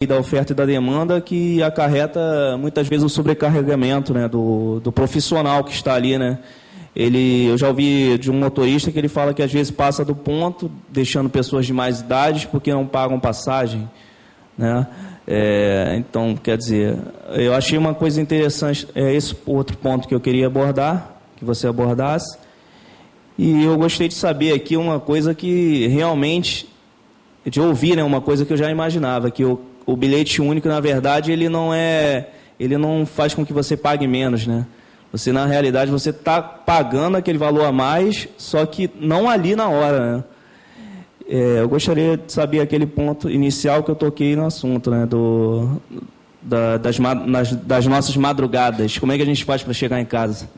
da oferta e da demanda que acarreta muitas vezes o sobrecarregamento, né, do profissional que está ali, né? Eu já ouvi de um motorista que ele fala que às vezes passa do ponto, deixando pessoas de mais idade porque não pagam passagem, né? Então, quer dizer, eu achei uma coisa interessante, esse outro ponto que eu queria abordar, que você abordasse, e eu gostei de saber aqui uma coisa que realmente, de ouvir, né, uma coisa que eu já imaginava, que o bilhete único, na verdade, ele não faz com que você pague menos, né? Você, na realidade, você está pagando aquele valor a mais, só que não ali na hora, né? Eu gostaria de saber aquele ponto inicial que eu toquei no assunto, né? Das nossas madrugadas. Como é que a gente faz para chegar em casa?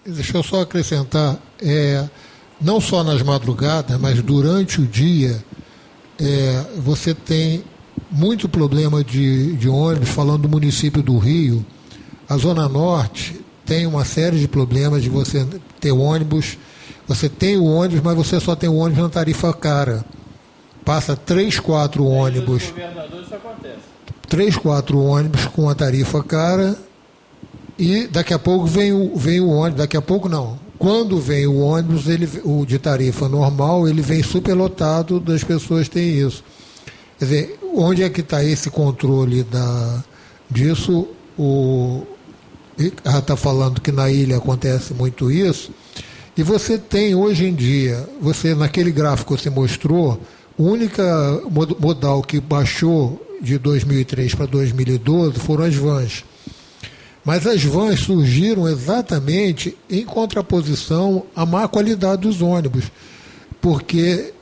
Deixa eu só acrescentar, não só nas madrugadas, mas durante o dia, você tem muito problema de ônibus. Falando do município do Rio, a Zona Norte tem uma série de problemas de você ter ônibus. Você tem o ônibus, mas você só tem o ônibus na tarifa cara. Passa 3, 4 ônibus. 3, 4 ônibus com a tarifa cara, e daqui a pouco vem o ônibus. Daqui a pouco não. Quando vem o ônibus, o de tarifa normal, ele vem superlotado, das pessoas têm isso. Quer dizer, onde é que está esse controle disso? Está falando que na ilha acontece muito isso. E você tem, hoje em dia, naquele gráfico que você mostrou, o único modal que baixou de 2003 para 2012 foram as vans. Mas as vans surgiram exatamente em contraposição à má qualidade dos ônibus.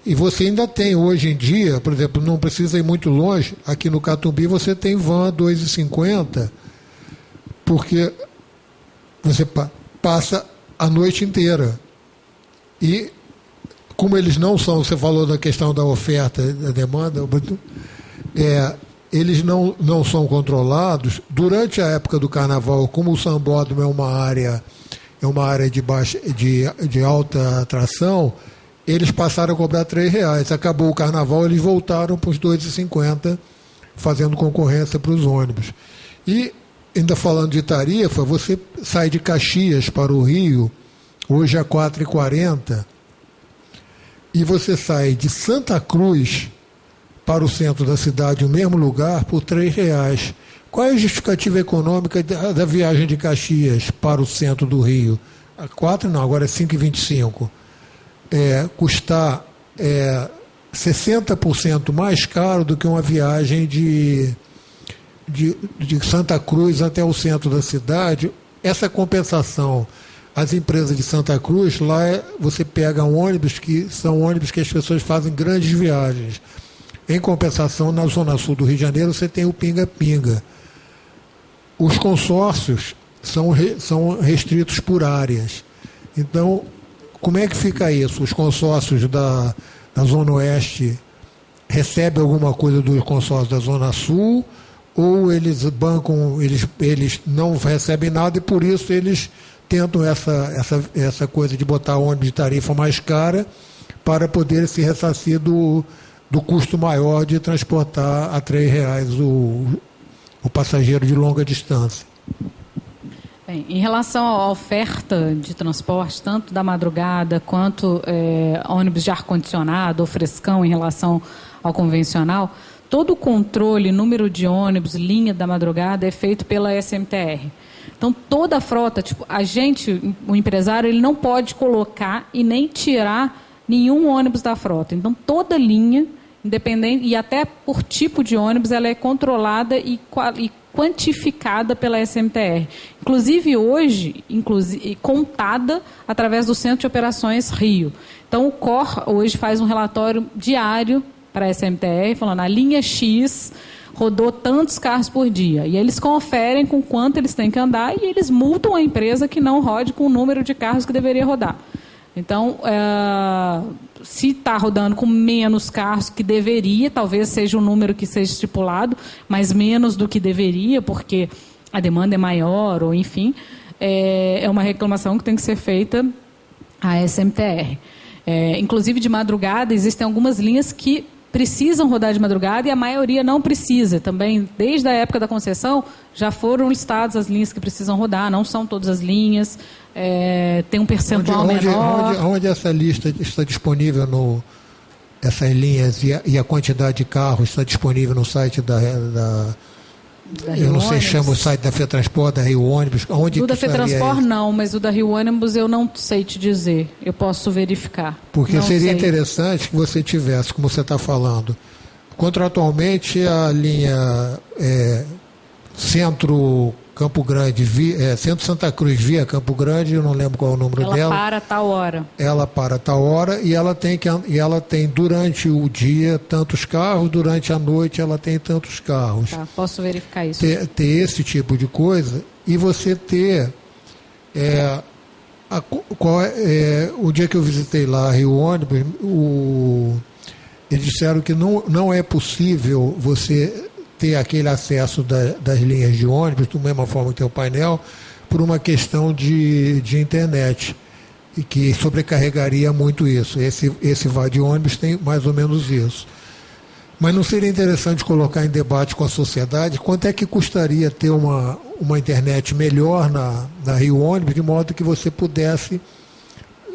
E você ainda tem, hoje em dia, por exemplo, não precisa ir muito longe, aqui no Catumbi você tem van a 2,50, porque você passa a noite inteira. E como eles não são, você falou da questão da oferta e da demanda, eles não são controlados. Durante a época do carnaval, como o Sambódromo é uma área de alta atração, eles passaram a cobrar R$3. Acabou o carnaval, eles voltaram para os 2,50, fazendo concorrência para os ônibus. E, ainda falando de tarifa, você sai de Caxias para o Rio, hoje é R$4,40, e você sai de Santa Cruz para o centro da cidade, o mesmo lugar, por R$3. Qual é a justificativa econômica da viagem de Caxias para o centro do Rio? 4 não, agora é 5,25. Custar 60% mais caro do que uma viagem de Santa Cruz até o centro da cidade. Essa compensação, as empresas de Santa Cruz, lá você pega ônibus que são ônibus que as pessoas fazem grandes viagens. Em compensação, na Zona Sul do Rio de Janeiro, você tem o Pinga-Pinga. Os consórcios são restritos por áreas. Então, como é que fica isso? Os consórcios da Zona Oeste recebem alguma coisa dos consórcios da Zona Sul, ou eles bancam, eles não recebem nada, e por isso eles tentam essa coisa de botar ônibus de tarifa mais cara para poder se ressarcir do custo maior de transportar a R$3 o passageiro de longa distância. Bem, em relação à oferta de transporte, tanto da madrugada quanto ônibus de ar-condicionado ou frescão em relação ao convencional, todo o controle, número de ônibus, linha da madrugada é feito pela SMTR. Então, toda a frota, o empresário, ele não pode colocar e nem tirar nenhum ônibus da frota. Então, toda linha, independente, e até por tipo de ônibus, ela é controlada e quantificada pela SMTR. Inclusive hoje, contada através do Centro de Operações Rio. Então, o COR hoje faz um relatório diário para a SMTR, falando a linha X rodou tantos carros por dia. E eles conferem com quanto eles têm que andar e eles multam a empresa que não rode com o número de carros que deveria rodar. Então, se está rodando com menos carros que deveria, talvez seja um número que seja estipulado, mas menos do que deveria, porque a demanda é maior, ou enfim, é uma reclamação que tem que ser feita à SMTR. Inclusive, de madrugada, existem algumas linhas que precisam rodar de madrugada e a maioria não precisa. Também, desde a época da concessão, já foram listadas as linhas que precisam rodar, não são todas as linhas, tem um percentual menor. Onde essa lista está disponível, essas linhas e a quantidade de carros está disponível no site da eu não sei, chama o site da FETransport, da Rio Ônibus. Onde o da FETransport não, mas o da Rio Ônibus eu não sei te dizer. Eu posso verificar. Porque não seria sei. interessante que você tivesse, como você está falando, contratualmente a linha Centro Campo Grande, Centro Santa Cruz via Campo Grande, eu não lembro qual é o número dela. Ela para tal hora. Ela para tal hora e ela tem durante o dia tantos carros, durante a noite ela tem tantos carros. Tá, posso verificar isso. Ter esse tipo de coisa e você ter o dia que eu visitei lá Rio Ônibus, eles disseram que não é possível você ter aquele acesso das linhas de ônibus, da mesma forma que tem o painel, por uma questão de internet, e que sobrecarregaria muito isso. Esse vá de ônibus tem mais ou menos isso. Mas não seria interessante colocar em debate com a sociedade quanto é que custaria ter uma internet melhor na Rio Ônibus, de modo que você pudesse...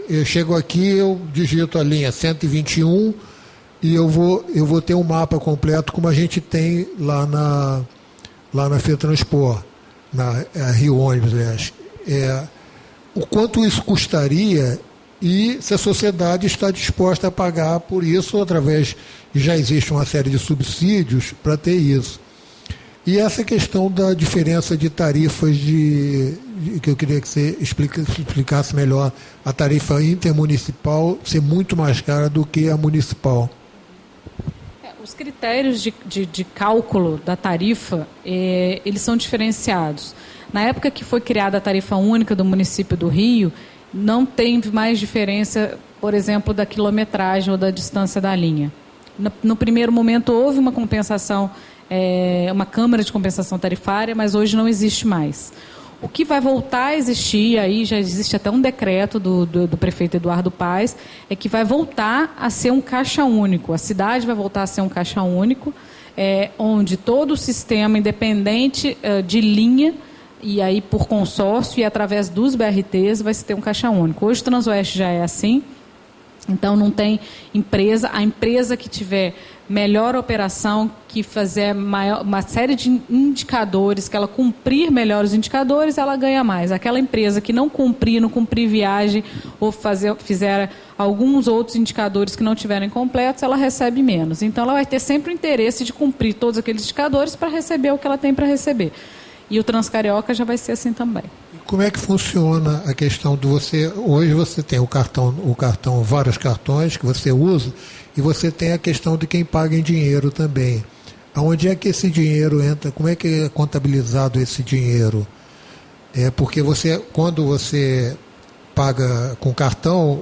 Eu chego aqui, eu digito a linha 121 e eu vou ter um mapa completo como a gente tem lá na FETransport, na Rio Ônibus, aliás. O quanto isso custaria e se a sociedade está disposta a pagar por isso, através já existe uma série de subsídios para ter isso. E essa questão da diferença de tarifas que eu queria que você explicasse melhor, a tarifa intermunicipal ser muito mais cara do que a municipal. Os critérios de cálculo da tarifa, eles são diferenciados. Na época que foi criada a tarifa única do município do Rio, não tem mais diferença, por exemplo, da quilometragem ou da distância da linha. No primeiro momento houve uma compensação, uma câmara de compensação tarifária, mas hoje não existe mais. O que vai voltar a existir, aí já existe até um decreto do prefeito Eduardo Paes, é que vai voltar a ser um caixa único. A cidade vai voltar a ser um caixa único, onde todo o sistema, independente de linha, e aí por consórcio e através dos BRTs, vai se ter um caixa único. Hoje o Transoeste já é assim, então não tem empresa. A empresa que tiver melhor operação, que fazer uma série de indicadores, que ela cumprir melhor os indicadores, ela ganha mais. Aquela empresa que não cumprir viagem ou fizer alguns outros indicadores que não tiverem completos, ela recebe menos. Então ela vai ter sempre o interesse de cumprir todos aqueles indicadores para receber o que ela tem para receber. E o Transcarioca já vai ser assim também. Como é que funciona a questão do hoje você tem o cartão, vários cartões que você usa, e você tem a questão de quem paga em dinheiro também. Aonde é que esse dinheiro entra? Como é que é contabilizado esse dinheiro? Porque quando você paga com cartão,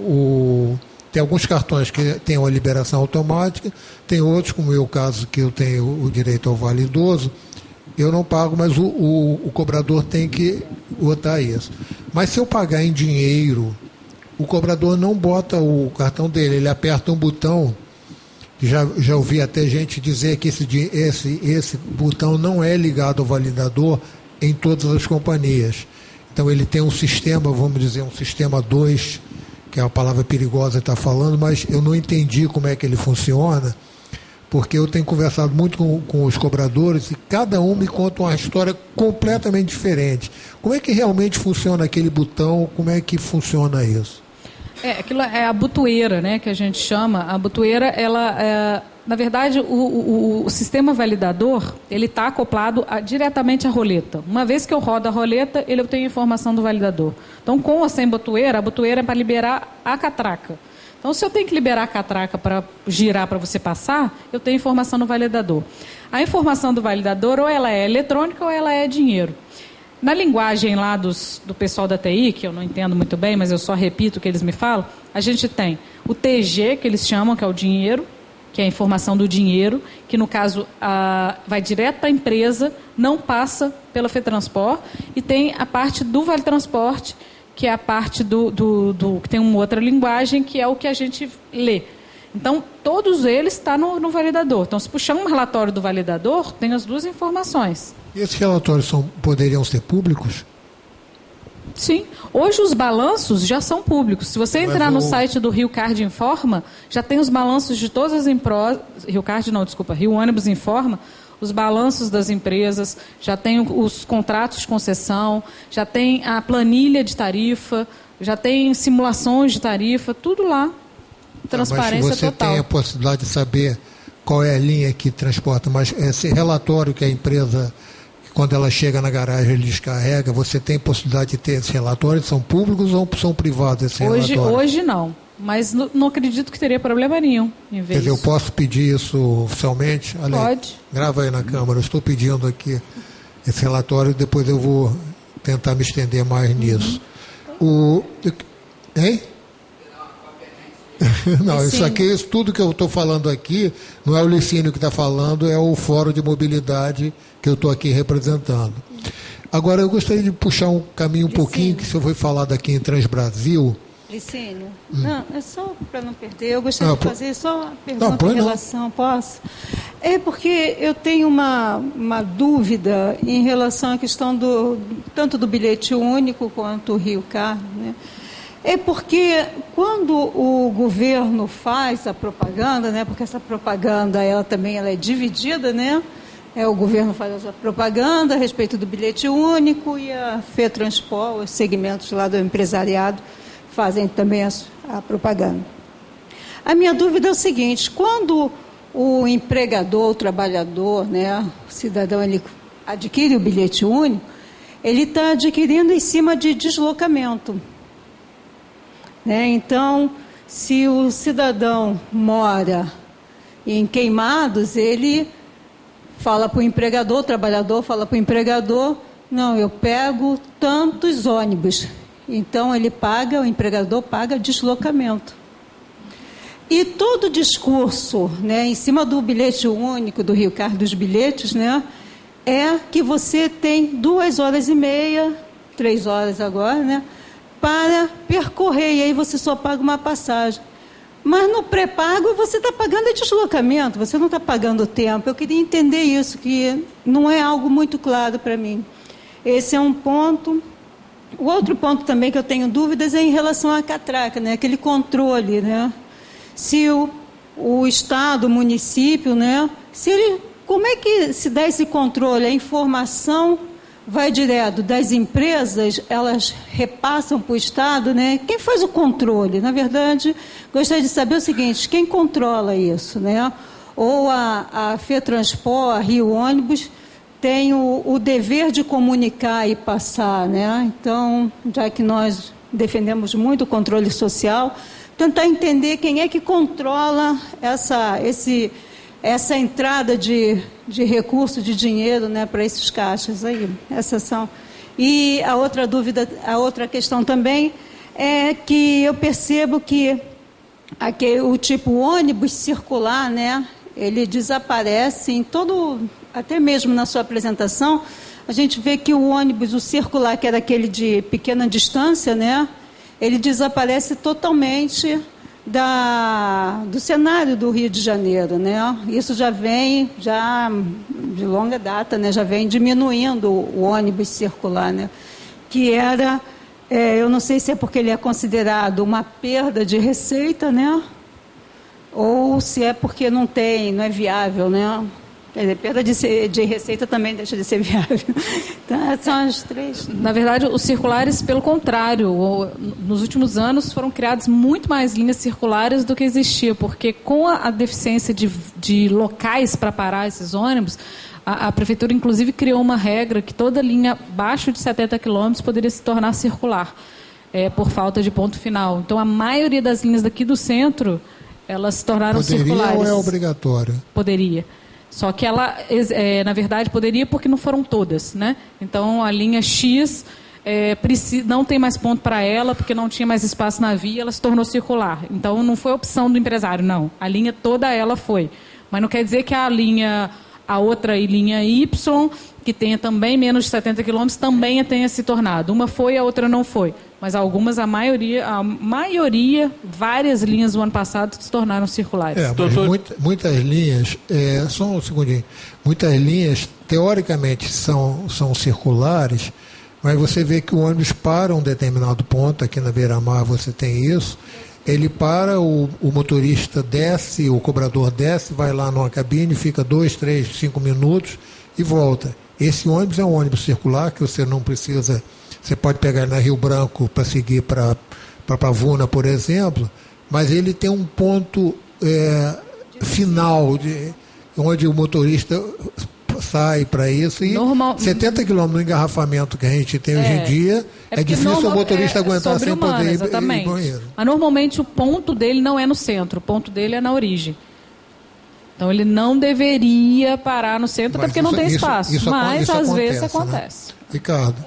tem alguns cartões que têm uma liberação automática, tem outros, como é o caso que eu tenho o direito ao Vale Idoso, eu não pago, mas o cobrador tem que botar isso. Mas se eu pagar em dinheiro, o cobrador não bota o cartão dele, ele aperta um botão. Já ouvi até gente dizer que esse botão não é ligado ao validador em todas as companhias. Então ele tem um sistema, vamos dizer, um sistema 2, que é a palavra perigosa que está falando, mas eu não entendi como é que ele funciona, porque eu tenho conversado muito com os cobradores e cada um me conta uma história completamente diferente. Como é que realmente funciona aquele botão? Como é que funciona isso? Aquilo é a botoeira, né, que a gente chama. A botoeira, na verdade, o sistema validador, ele está acoplado diretamente à roleta. Uma vez que eu rodo a roleta, eu tenho informação do validador. Então, com ou sem botoeira, a botoeira é para liberar a catraca. Então, se eu tenho que liberar a catraca para girar para você passar, eu tenho informação no validador. A informação do validador, ou ela é eletrônica ou ela é dinheiro. Na linguagem lá do pessoal da TI, que eu não entendo muito bem, mas eu só repito o que eles me falam, a gente tem o TG, que eles chamam, que é o dinheiro, que é a informação do dinheiro, que no caso vai direto para a empresa, não passa pela FETransport, e tem a parte do Vale Transporte, que é a parte que tem uma outra linguagem, que é o que a gente lê. Então, todos eles estão no validador. Então, se puxar um relatório do validador, tem as duas informações. E esses relatórios poderiam ser públicos? Sim. Hoje os balanços já são públicos. Se você entrar no site do Rio Card Informa, já tem os balanços de todas as empresas. Rio Ônibus Informa, os balanços das empresas, já tem os contratos de concessão, já tem a planilha de tarifa, já tem simulações de tarifa, tudo lá. Transparência mas você total. Tem a possibilidade de saber qual é a linha que transporta, mas esse relatório que a empresa, quando ela chega na garagem, ele descarrega, você tem possibilidade de ter esses relatórios? São públicos ou são privados esses relatórios? Hoje não, mas não acredito que teria problema nenhum em ver. Quer dizer, eu posso pedir isso oficialmente? Ale, pode. Grava aí na câmera, eu estou pedindo aqui esse relatório e depois eu vou tentar me estender mais nisso. Hein? Não, isso aqui, tudo que eu estou falando aqui, não é o Licínio que está falando, é o Fórum de Mobilidade que eu estou aqui representando. Agora, eu gostaria de puxar um caminho um pouquinho, que se eu for falar daqui em Transbrasil... Licínio, não, é só para não perder, eu gostaria de fazer só uma pergunta em relação, posso? É porque eu tenho uma dúvida em relação à questão tanto do bilhete único quanto o Rio Card, né? É porque quando o governo faz a propaganda, né, porque essa propaganda ela é dividida, né? O governo faz a propaganda a respeito do bilhete único e a FETransport, os segmentos lá do empresariado, fazem também a propaganda. A minha dúvida é o seguinte: quando o empregador, o trabalhador, né, o cidadão, ele adquire o bilhete único, ele está adquirindo em cima de deslocamento. Né? Então, se o cidadão mora em Queimados, ele fala para o empregador, o trabalhador fala para o empregador, não, eu pego tantos ônibus. Então, o empregador paga deslocamento. E todo discurso, né, em cima do bilhete único, do Rio Card dos bilhetes, né, é que você tem 2h30, 3 horas agora, né, para percorrer, e aí você só paga uma passagem. Mas no pré-pago você está pagando deslocamento, você não está pagando tempo. Eu queria entender isso, que não é algo muito claro para mim. Esse é um ponto. O outro ponto também que eu tenho dúvidas é em relação à catraca, né? Aquele controle, né? Se o Estado, o município, né? Como é que se dá esse controle? A informação vai direto das empresas, elas repassam para o Estado, né? Quem faz o controle? Na verdade, gostaria de saber o seguinte: quem controla isso, né? Ou a FETransport, a Rio Ônibus, tem o dever de comunicar e passar, né? Então, já que nós defendemos muito o controle social, tentar entender quem é que controla essa entrada de recurso, de dinheiro, né, para esses caixas aí. Essas são. E a outra dúvida, a outra questão também é que eu percebo que o tipo ônibus circular, né, ele desaparece em todo, até mesmo na sua apresentação, a gente vê que o ônibus, o circular, que era aquele de pequena distância, né, ele desaparece totalmente do cenário do Rio de Janeiro, né? Isso já vem de longa data, né? Já vem diminuindo o ônibus circular, né? Que era, eu não sei se é porque ele é considerado uma perda de receita, né? Ou se é porque não é viável, né? Quer dizer, perda de receita também deixa de ser viável. Então, são as três. Na verdade, os circulares, pelo contrário, nos últimos anos foram criadas muito mais linhas circulares do que existia, porque com a deficiência de locais para parar esses ônibus, a Prefeitura, inclusive, criou uma regra que toda linha abaixo de 70 quilômetros poderia se tornar circular, por falta de ponto final. Então, a maioria das linhas daqui do centro, elas se tornaram circulares. Poderia ou é obrigatório? Poderia. Só que ela, na verdade, poderia porque não foram todas, né? Então, a linha X não tem mais ponto para ela, porque não tinha mais espaço na via, ela se tornou circular. Então, não foi opção do empresário, não. A linha toda ela foi. Mas não quer dizer que a outra linha Y, que tenha também menos de 70 quilômetros, também tenha se tornado. Uma foi, a outra não foi. mas algumas, a maioria, várias linhas do ano passado se tornaram circulares. Muitas linhas, só um segundinho, muitas linhas, teoricamente, são circulares, mas você vê que o ônibus para um determinado ponto, aqui na Beira-Mar você tem isso, ele para, o motorista desce, o cobrador desce, vai lá numa cabine, fica 2, 3, 5 minutos e volta. Esse ônibus é um ônibus circular, que você não precisa, você pode pegar na Rio Branco para seguir para Pavuna, por exemplo, mas ele tem um ponto final, onde o motorista sai para isso, e 70 quilômetros no engarrafamento que a gente tem hoje em dia, é difícil o motorista aguentar sem poder ir banheiro. Mas normalmente o ponto dele não é no centro, o ponto dele é na origem. Então ele não deveria parar no centro, até porque não tem espaço, mas às vezes acontece. Né? Ricardo.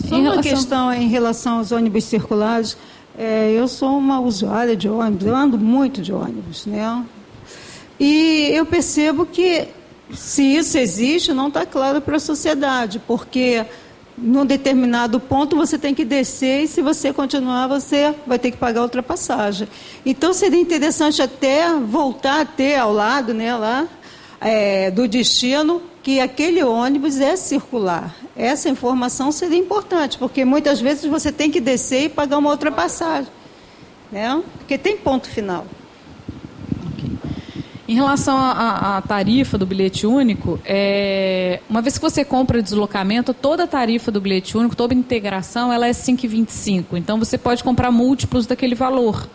Só uma questão em relação aos ônibus circulares, eu sou uma usuária de ônibus, eu ando muito de ônibus, né? E eu percebo que se isso existe, não está claro para a sociedade, porque num determinado ponto você tem que descer e se você continuar, você vai ter que pagar a ultrapassagem. Então seria interessante até voltar a ter ao lado, né, lá, do destino, que aquele ônibus é circular. Essa informação seria importante, porque muitas vezes você tem que descer e pagar uma ultrapassagem, né? Porque tem ponto final. Em relação à tarifa do bilhete único, uma vez que você compra deslocamento, toda a tarifa do bilhete único, toda a integração, ela é 5,25. Então, você pode comprar múltiplos daquele valor.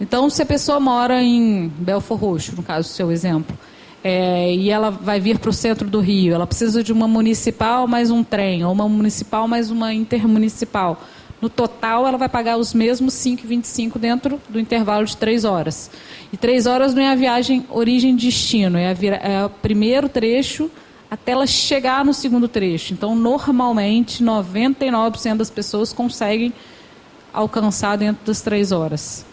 Então, se a pessoa mora em Belford Roxo, no caso do seu exemplo, e ela vai vir para o centro do Rio, ela precisa de uma municipal mais um trem, ou uma municipal mais uma intermunicipal. No total, ela vai pagar os mesmos 5,25 dentro do intervalo de 3 horas. E 3 horas não é a viagem origem-destino, é o primeiro trecho até ela chegar no segundo trecho. Então, normalmente, 99% das pessoas conseguem alcançar dentro das 3 horas.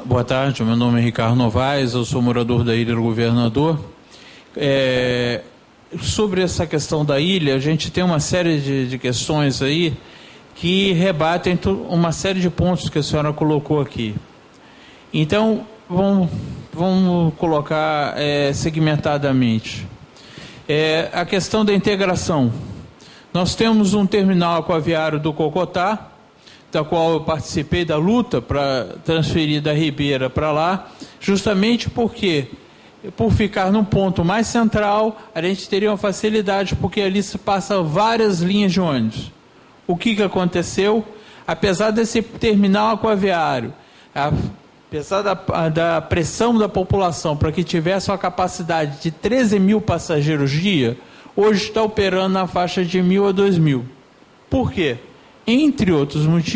Boa tarde, meu nome é Ricardo Novaes, eu sou morador da Ilha do Governador. Sobre essa questão da ilha, a gente tem uma série de questões aí que rebatem uma série de pontos que a senhora colocou aqui. Então, vamos colocar segmentadamente. A questão da integração. Nós temos um terminal aquaviário do Cocotá, da qual eu participei da luta para transferir da Ribeira para lá, justamente porque, por ficar num ponto mais central, a gente teria uma facilidade, porque ali se passa várias linhas de ônibus. O que aconteceu? Apesar desse terminal aquaviário, apesar da pressão da população para que tivesse uma capacidade de 13 mil passageiros dia, hoje está operando na faixa de 1.000 a 2.000. Por quê? Entre outros motivos,